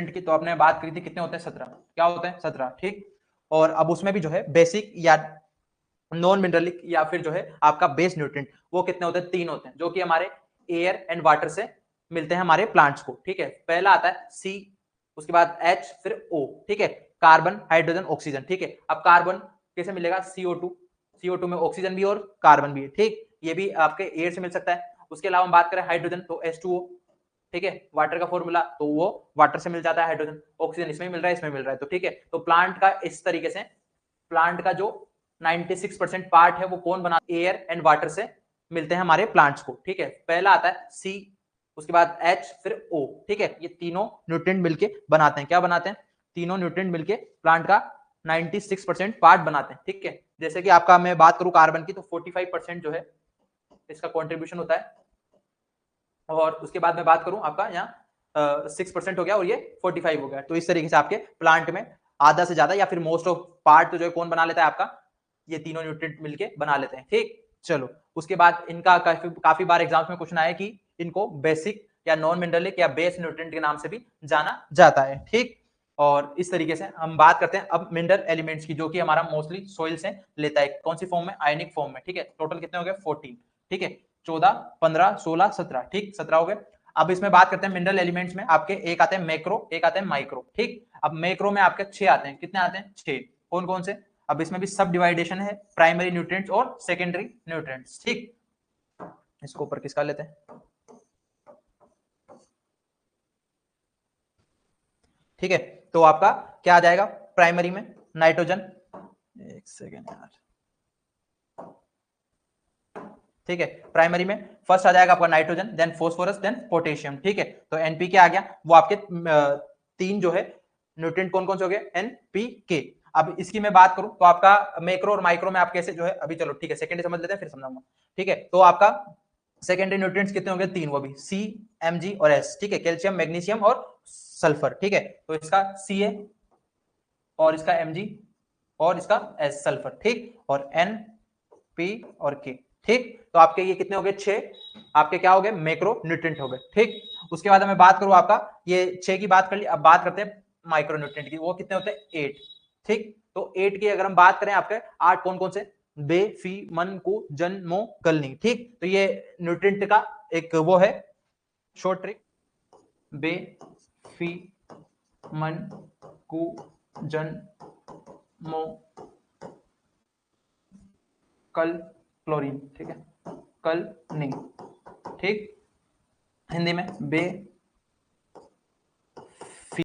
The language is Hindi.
की तो आपने बात करी थी, कितने होते हैं 17, क्या होते हैं 17, ठीक। और अब उसमें भी जो है बेसिक या नॉन मिनरलिक या फिर जो है आपका बेस न्यूट्रिएंट वो कितने होते हैं, 3 होते हैं, जो कि हमारे एयर एंड वाटर से मिलते हैं हमारे प्लांट्स को, ठीक है। पहला आता है सी, उसके बाद H, फिर O, ठीक है, कार्बन हाइड्रोजन ऑक्सीजन, ठीक है। अब कार्बन कैसे मिलेगा, CO2, CO2 में ऑक्सीजन भी और कार्बन भी है, ठीक, ये भी आपके एयर से मिल सकता है। उसके अलावा हम बात करें हाइड्रोजन तो H2O, ठीक है, वाटर का फॉर्मूला तो वो वाटर से मिल जाता है हाइड्रोजन, ऑक्सीजन इसमें मिल रहा है, इसमें मिल रहा है, तो ठीक है। तो प्लांट का इस तरीके से प्लांट का जो 96% पार्ट है वो कौन बना, एयर एंड वाटर से मिलते हैं हमारे प्लांट्स को, ठीक है। पहला आता है सी, उसके बाद H, फिर O, ठीक है। ये तीनों न्यूट्रिएंट मिलके बनाते हैं, क्या बनाते हैं, तीनों न्यूट्रिएंट मिलके प्लांट का 96% पार्ट बनाते हैं, ठीक है। जैसे कि आपका मैं बात करूं कार्बन की तो 45% जो है इसका कॉन्ट्रीब्यूशन होता है, और उसके बाद मैं बात करूं आपका यहाँ 6% हो गया और ये 45 हो गया। तो इस तरीके से आपके प्लांट में आधा से ज्यादा या फिर मोस्ट ऑफ पार्ट तो जो है कौन बना लेता है, आपका ये तीनों न्यूट्रिएंट मिलके बना लेते हैं, ठीक। चलो उसके बाद इनका काफी बार एग्जाम्स में क्वेश्चन आया कि इनको बेसिक या नॉन मिनरलिक या बेस न्यूट्रिएंट के नाम से भी जाना जाता है, ठीक। और इस तरीके से हम बात करते हैं अब मिनरल एलिमेंट्स की, जो कि हमारा मोस्टली सॉइल से लेता है, कौन सी फॉर्म में, आयनिक फॉर्म में, ठीक है। टोटल कितने हो गए 14, ठीक है, 14, 15, 16, 17, ठीक, 17 हो गए। अब इसमें बात करते हैं मिनरल एलिमेंट्स में आपके एक आते हैं मैक्रो, एक आते हैं माइक्रो, ठीक। अब मैक्रो में आपके 6 आते हैं, कितने आते हैं 6, कौन कौन से, अब इसमें भी सब डिवाइडेशन है, प्राइमरी न्यूट्रिएंट्स और सेकेंडरी न्यूट्रिएंट्स, ठीक। इसको ऊपर किसका लेते हैं, ठीक है। तो आपका क्या आ जाएगा प्राइमरी में, नाइट्रोजन, एक सेकेंड यार, ठीक है। प्राइमरी में फर्स्ट आ जाएगा आपका nitrogen, then phosphorus, then potassium, ठीक है। तो एनपीके आ गया, वो आपके तीन जो है न्यूट्रिएंट कौन कौन से हो गए, एनपीके। अब इसकी मैं बात करूं तो आपका मैक्रो और माइक्रो में आप कैसे जो है, अभी चलो ठीक है सेकेंडरी समझ लेते हैं फिर समझाऊंगा, ठीक है। तो आपका सेकेंडरी न्यूट्रिएंट्स कितने हो गए, 3, वो भी सी, एमजी और एस, ठीक है, कैल्शियम, मैग्नीशियम और सल्फर, ठीक है। तो इसका सी और इसका Mg और इसका S सल्फर, ठीक, और N, P और K, ठीक। तो आपके ये कितने हो गए 6, आपके क्या हो गए मैक्रो न्यूट्रिएंट हो गए, ठीक। उसके बाद मैं बात करूं आपका ये 6 की बात कर ली, अब बात करते हैं माइक्रो न्यूट्रिएंट की, वो कितने होते हैं 8, ठीक। तो 8 की अगर हम बात करें आपके 8 कौन कौन से, बे, फी, मन, कु, जन, मो, गलनी, ठीक। तो ये न्यूट्रिएंट का एक वो है शॉर्ट ट्रिक, बे, फी, मन, कु, जन, मो, कल, क्लोरीन, ठीक है, कल नहीं, ठीक। हिंदी में बे,